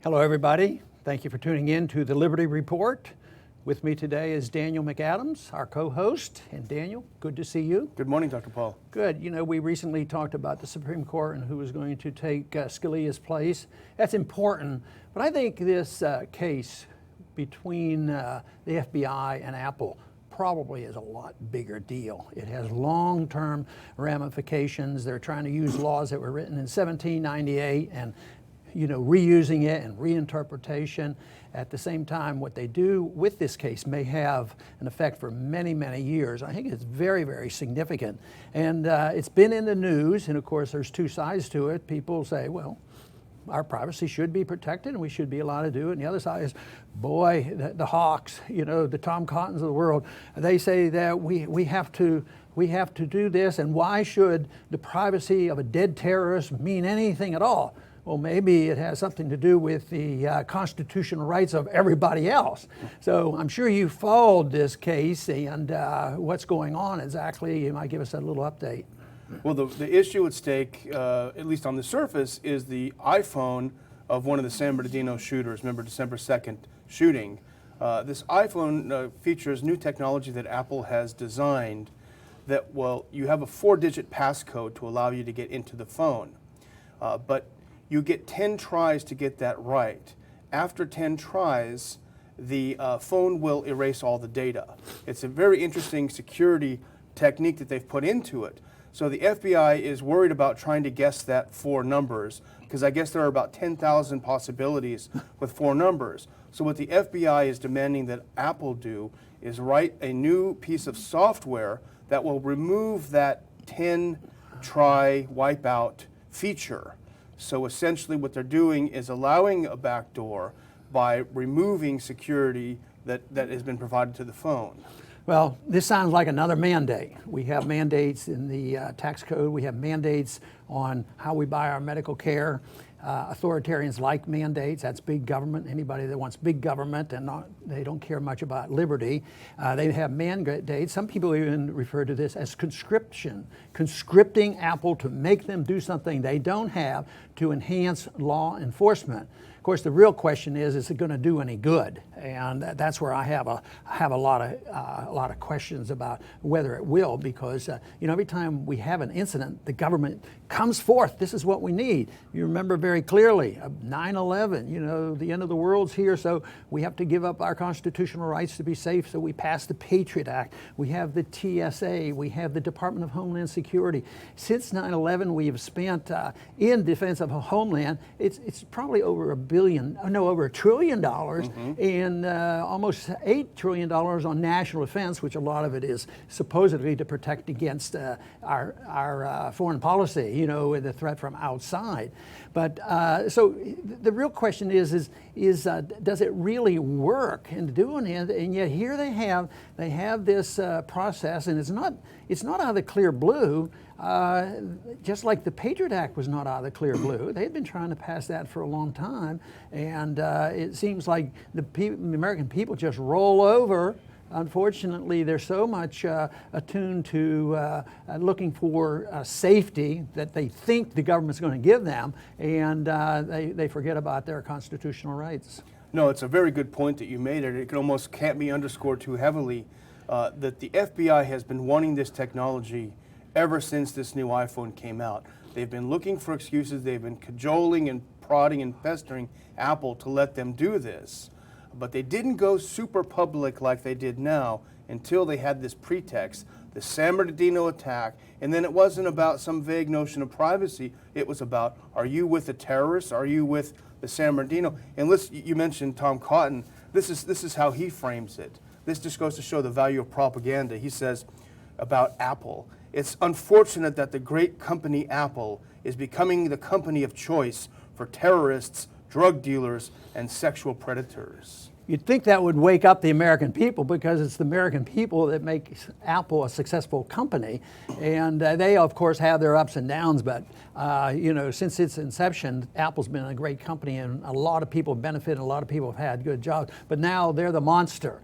Hello, everybody. Thank you for tuning in to the Liberty Report. With me today is Daniel McAdams, our co-host. And Daniel, good to see you. Good morning, Dr. Paul. Good. You know, we recently talked about the Supreme Court and who was going to take Scalia's place. That's important. But I think this case between the FBI and Apple probably is a lot bigger deal. It has long-term ramifications. They're trying to use laws that were written in 1798 and reusing it and reinterpretation. At the same time, what they do with this case may have an effect for many, many years. I think it's very, very significant. And it's been in the news, and of course there's two sides to it. People say, well, our privacy should be protected and we should be allowed to do it. And the other side is, boy, the hawks, the Tom Cottons of the world, they say that we have to do this, and why should the privacy of a dead terrorist mean anything at all? Well, maybe it has something to do with the constitutional rights of everybody else. So I'm sure you followed this case and what's going on exactly. You might give us a little update. Well, the issue at stake, at least on the surface, is the iPhone of one of the San Bernardino shooters. Remember December 2nd shooting. This iPhone features new technology that Apple has designed that, well, you have a 4-digit passcode to allow you to get into the phone. But you get 10 tries to get that right. After 10 tries, the phone will erase all the data. It's a very interesting security technique that they've put into it. So the FBI is worried about trying to guess that 4 numbers, because I guess there are about 10,000 possibilities with 4 numbers. So what the FBI is demanding that Apple do is write a new piece of software that will remove that 10-try wipeout feature. So essentially what they're doing is allowing a backdoor by removing security that has been provided to the phone. Well, this sounds like another mandate. We have mandates in the tax code. We have mandates on how we buy our medical care. Authoritarians like mandates. That's big government. Anybody that wants big government and they don't care much about liberty, they have mandates. Some people even refer to this as conscription, conscripting Apple to make them do something they don't have to enhance law enforcement. Of course, the real question is it going to do any good? And that's where I have a lot of questions about whether it will, because every time we have an incident, the government comes forth. This is what we need. You remember very clearly 9/11. The end of the world's here, so we have to give up our constitutional rights to be safe. So we passed the Patriot Act. We have the TSA. We have the Department of Homeland Security. Since 9/11, we have spent in defense of a homeland. It's probably over $1 trillion, and almost $8 trillion on national defense, which a lot of it is supposedly to protect against our foreign policy, the threat from outside. But so the real question is does it really work in doing it? And yet here they have this process, and it's not out of the clear blue. Just like the Patriot Act was not out of the clear blue. They'd been trying to pass that for a long time, and it seems like the American people just roll over. Unfortunately, they're so much attuned to looking for safety that they think the government's going to give them, and they forget about their constitutional rights. No, it's a very good point that you made. It almost can't be underscored too heavily that the FBI has been wanting this technology ever since this new iPhone came out. They've been looking for excuses. They've been cajoling and prodding and pestering Apple to let them do this. But they didn't go super public like they did now until they had this pretext, the San Bernardino attack, and then it wasn't about some vague notion of privacy. It was about, are you with the terrorists? Are you with the San Bernardino? And you mentioned Tom Cotton. This is how he frames it. This just goes to show the value of propaganda. He says about Apple, it's unfortunate that the great company Apple is becoming the company of choice for terrorists, drug dealers, and sexual predators. You'd think that would wake up the American people, because it's the American people that make Apple a successful company. And they, of course, have their ups and downs. But, since its inception, Apple's been a great company, and a lot of people have benefited, a lot of people have had good jobs. But now they're the monster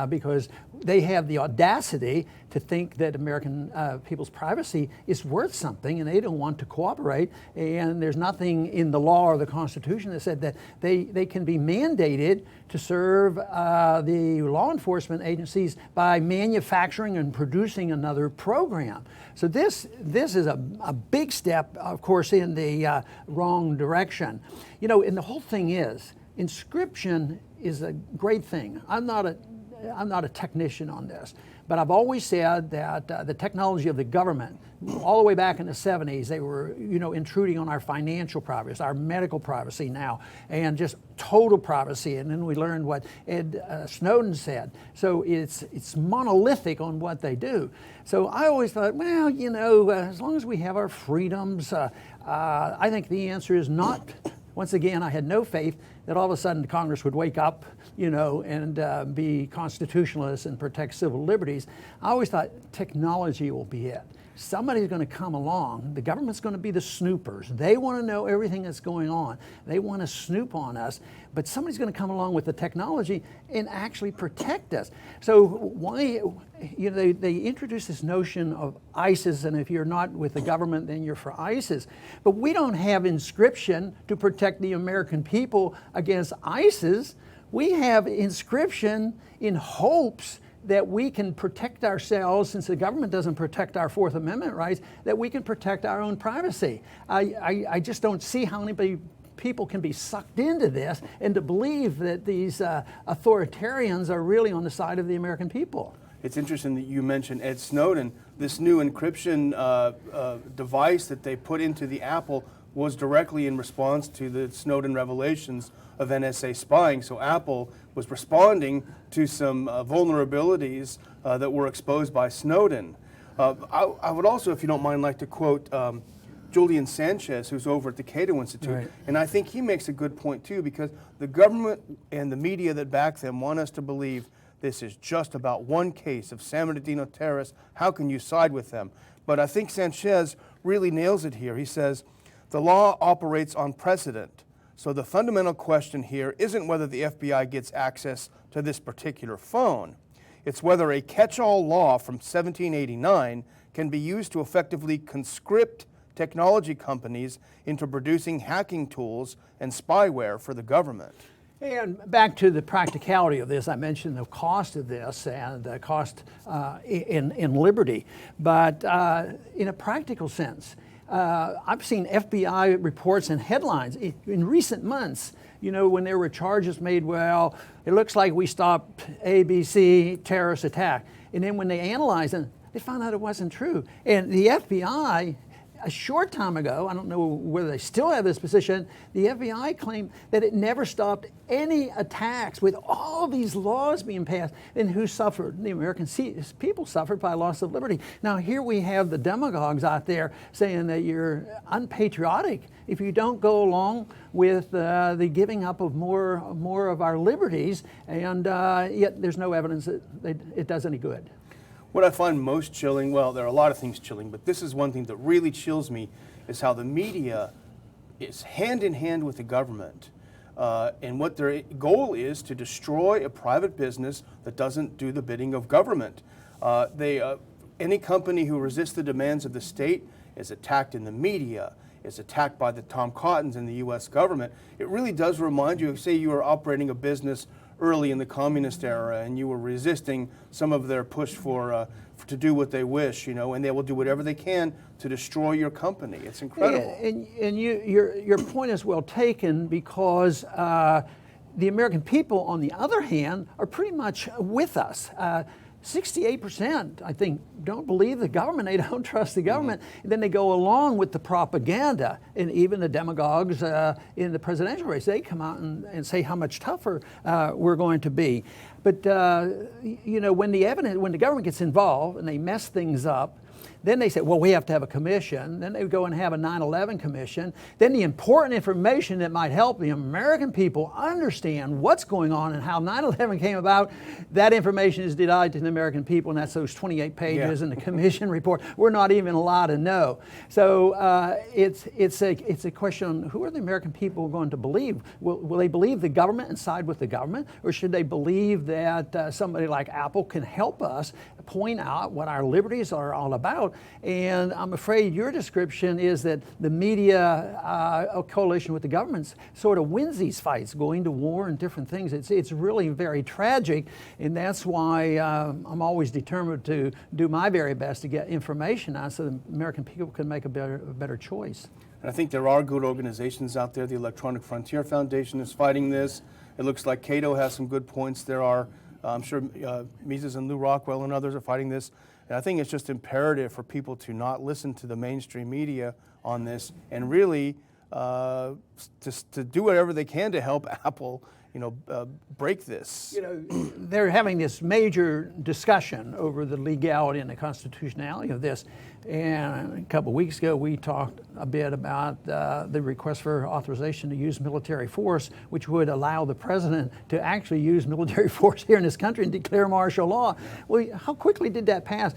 because they have the audacity to think that American people's privacy is worth something, and they don't want to cooperate. And there's nothing in the law or the Constitution that said that they can be mandated to serve the law enforcement agencies by manufacturing and producing another program. So this is a big step, of course, in the wrong direction. You know, and the whole thing is, encryption is a great thing. I'm not a technician on this, but I've always said that the technology of the government, all the way back in the 70s, they were, you know, intruding on our financial privacy, our medical privacy now, and just total privacy. And then we learned what Snowden said. So it's monolithic on what they do. So I always thought, well, you know, as long as we have our freedoms, I think the answer is not. Once again, I had no faith that all of a sudden Congress would wake up, you know, and be constitutionalists and protect civil liberties. I always thought technology will be it. Somebody's going to come along. The government's going to be the snoopers. They want to know everything that's going on. They want to snoop on us. But somebody's going to come along with the technology and actually protect us. So why, you know, they introduced this notion of ISIS, and if you're not with the government, then you're for ISIS. But we don't have encryption to protect the American people against ISIS. We have encryption in hopes that we can protect ourselves, since the government doesn't protect our Fourth Amendment rights, that we can protect our own privacy. I just don't see how anybody people can be sucked into this and to believe that these authoritarians are really on the side of the American people. It's interesting that you mentioned Ed Snowden. This new encryption device that they put into the Apple was directly in response to the Snowden revelations of NSA spying. So Apple was responding to some vulnerabilities that were exposed by Snowden. I would also, if you don't mind, like to quote Julian Sanchez, who's over at the Cato Institute. Right. And I think he makes a good point too, because the government and the media that back them want us to believe this is just about one case of San Bernardino terrorists. How can you side with them? But I think Sanchez really nails it here. He says, the law operates on precedent. So the fundamental question here isn't whether the FBI gets access to this particular phone. It's whether a catch-all law from 1789 can be used to effectively conscript technology companies into producing hacking tools and spyware for the government. And back to the practicality of this, I mentioned the cost of this and the cost in liberty. But in a practical sense, I've seen FBI reports and headlines in recent months, you know, when there were charges made, well, it looks like we stopped ABC terrorist attack. And then when they analyzed it, they found out it wasn't true. And the FBI, a short time ago, I don't know whether they still have this position, the FBI claimed that it never stopped any attacks with all these laws being passed. And who suffered? The American people suffered by loss of liberty. Now here we have the demagogues out there saying that you're unpatriotic if you don't go along with the giving up of more of our liberties, and yet there's no evidence that it does any good. What I find most chilling, well, there are a lot of things chilling, but this is one thing that really chills me, is how the media is hand in hand with the government. And what their goal is to destroy a private business that doesn't do the bidding of government. Any company who resists the demands of the state is attacked in the media, is attacked by the Tom Cottons in the U.S. government. It really does remind you, say you were operating a business early in the communist era and you were resisting some of their push to do what they wish, you know, and they will do whatever they can to destroy your company. It's incredible. Yeah, and your point is well taken, because the American people, on the other hand, are pretty much with us. 68%, I think, don't believe the government. They don't trust the government. And then they go along with the propaganda. And even the demagogues in the presidential race, they come out and say how much tougher we're going to be. But, you know, when the government gets involved and they mess things up, Then they say, well, we have to have a commission. Then they would go and have a 9/11 commission. Then the important information that might help the American people understand what's going on and how 9/11 came about, that information is denied to the American people, and that's those 28 pages in the commission report. We're not even allowed to know. So it's a question on who are the American people going to believe? Will they believe the government and side with the government, or should they believe that somebody like Apple can help us point out what our liberties are all about? And I'm afraid your description is that the media coalition with the governments sort of wins these fights, going to war and different things. It's really very tragic, and that's why I'm always determined to do my very best to get information out so the American people can make a better choice. And I think there are good organizations out there. The Electronic Frontier Foundation is fighting this. It looks like Cato has some good points. There are, I'm sure Mises and Lou Rockwell and others are fighting this. And I think it's just imperative for people to not listen to the mainstream media on this and really to do whatever they can to help Apple, break this. They're having this major discussion over the legality and the constitutionality of this. And a couple of weeks ago, we talked a bit about the request for authorization to use military force, which would allow the president to actually use military force here in this country and declare martial law. Well, how quickly did that pass?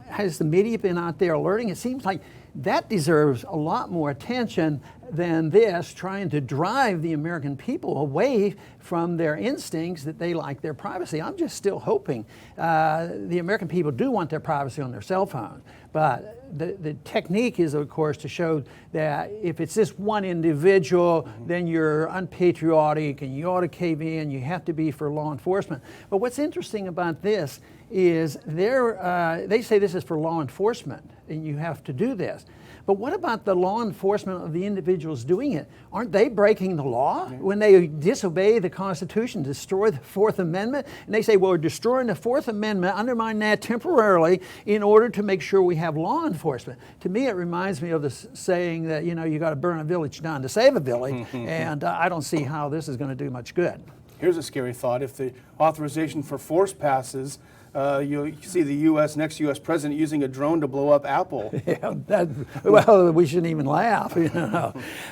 Has the media been out there alerting? It seems like that deserves a lot more attention than this, trying to drive the American people away from their instincts that they like their privacy. I'm just still hoping the American people do want their privacy on their cell phone. But the technique is, of course, to show that if it's this one individual, then you're unpatriotic and you ought to cave in, you have to be for law enforcement. But what's interesting about this is they say this is for law enforcement and you have to do this. But what about the law enforcement of the individuals doing it? Aren't they breaking the law when they disobey the Constitution, destroy the Fourth Amendment? And they say, well, we're destroying the Fourth Amendment, undermine that temporarily in order to make sure we have law enforcement. To me, it reminds me of the saying that, you got to burn a village down to save a village. And I don't see how this is going to do much good. Here's a scary thought. If the authorization for force passes, you see the next U.S. president using a drone to blow up Apple. Yeah, well, we shouldn't even laugh,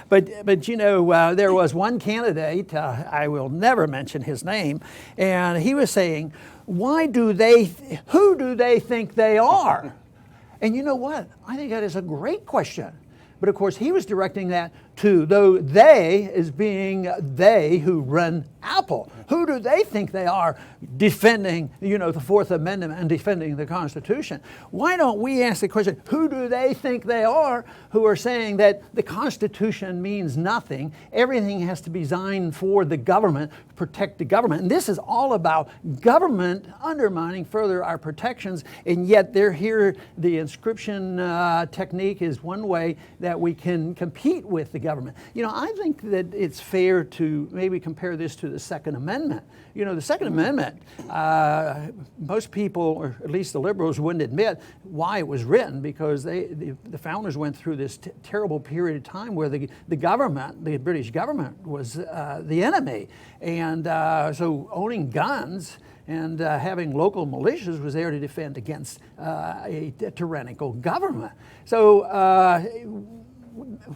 But there was one candidate, I will never mention his name, and he was saying, who do they think they are? And you know what? I think that is a great question. But of course, he was directing that to they as being they who run Apple. Who do they think they are defending, the Fourth Amendment and defending the Constitution? Why don't we ask the question, who do they think they are who are saying that the Constitution means nothing, everything has to be designed for the government, protect the government. And this is all about government undermining further our protections, and yet they're here, the encryption technique is one way that we can compete with the government. I think that it's fair to maybe compare this to the Second Amendment. The Second Amendment, most people, or at least the liberals, wouldn't admit why it was written, because the founders went through this terrible period of time where the government, the British government, was the enemy. And so owning guns and having local militias was there to defend against a tyrannical government. So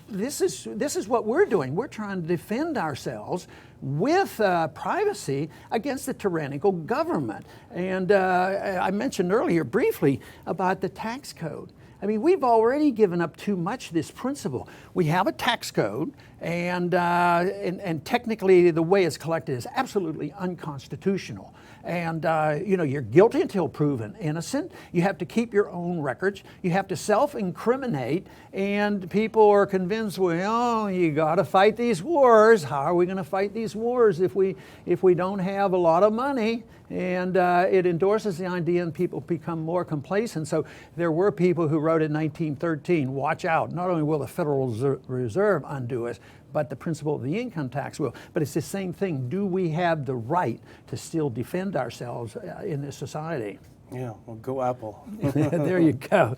this is what we're doing. We're trying to defend ourselves with privacy against the tyrannical government. And I mentioned earlier briefly about the tax code. I mean, we've already given up too much this principle. We have a tax code, and technically the way it's collected is absolutely unconstitutional. And you're guilty until proven innocent. You have to keep your own records. You have to self-incriminate, and people are convinced, well, you got to fight these wars. How are we going to fight these wars if we don't have a lot of money? And it endorses the idea, and people become more complacent. So there were people who wrote in 1913, watch out, not only will the Federal Reserve undo us, but the principle of the income tax will. But it's the same thing. Do we have the right to still defend ourselves in this society? Yeah, well, go Apple. There you go.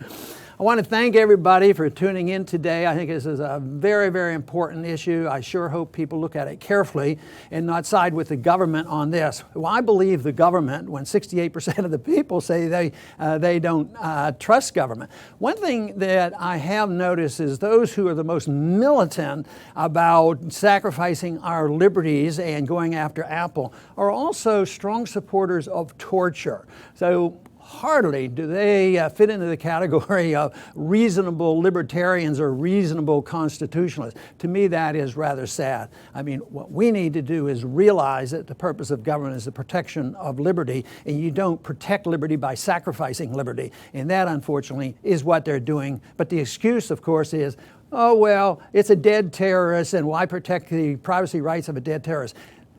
I want to thank everybody for tuning in today. I think this is a very, very important issue. I sure hope people look at it carefully and not side with the government on this. Well, I believe the government when 68% of the people say they don't trust government. One thing that I have noticed is those who are the most militant about sacrificing our liberties and going after Apple are also strong supporters of torture. So hardly do they fit into the category of reasonable libertarians or reasonable constitutionalists. To me, that is rather sad. I mean, what we need to do is realize that the purpose of government is the protection of liberty, and you don't protect liberty by sacrificing liberty. And that, unfortunately, is what they're doing. But the excuse, of course, is, oh, well, it's a dead terrorist, and why protect the privacy rights of a dead terrorist?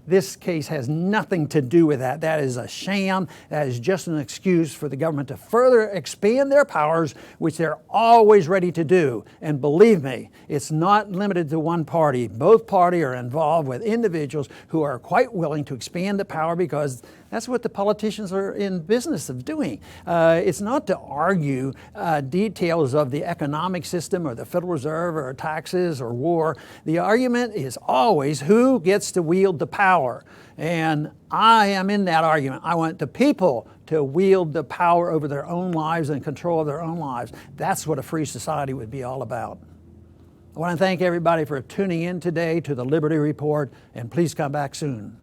This case has nothing to do with that. That is a sham. That is just an excuse for the government to further expand their powers, which they're always ready to do. And believe me, it's not limited to one party. Both parties are involved with individuals who are quite willing to expand the power because that's what the politicians are in business of doing. It's not to argue details of the economic system or the Federal Reserve or taxes or war. The argument is always who gets to wield the power. And I am in that argument. I want the people to wield the power over their own lives and control of their own lives. That's what a free society would be all about. I want to thank everybody for tuning in today to the Liberty Report, and please come back soon.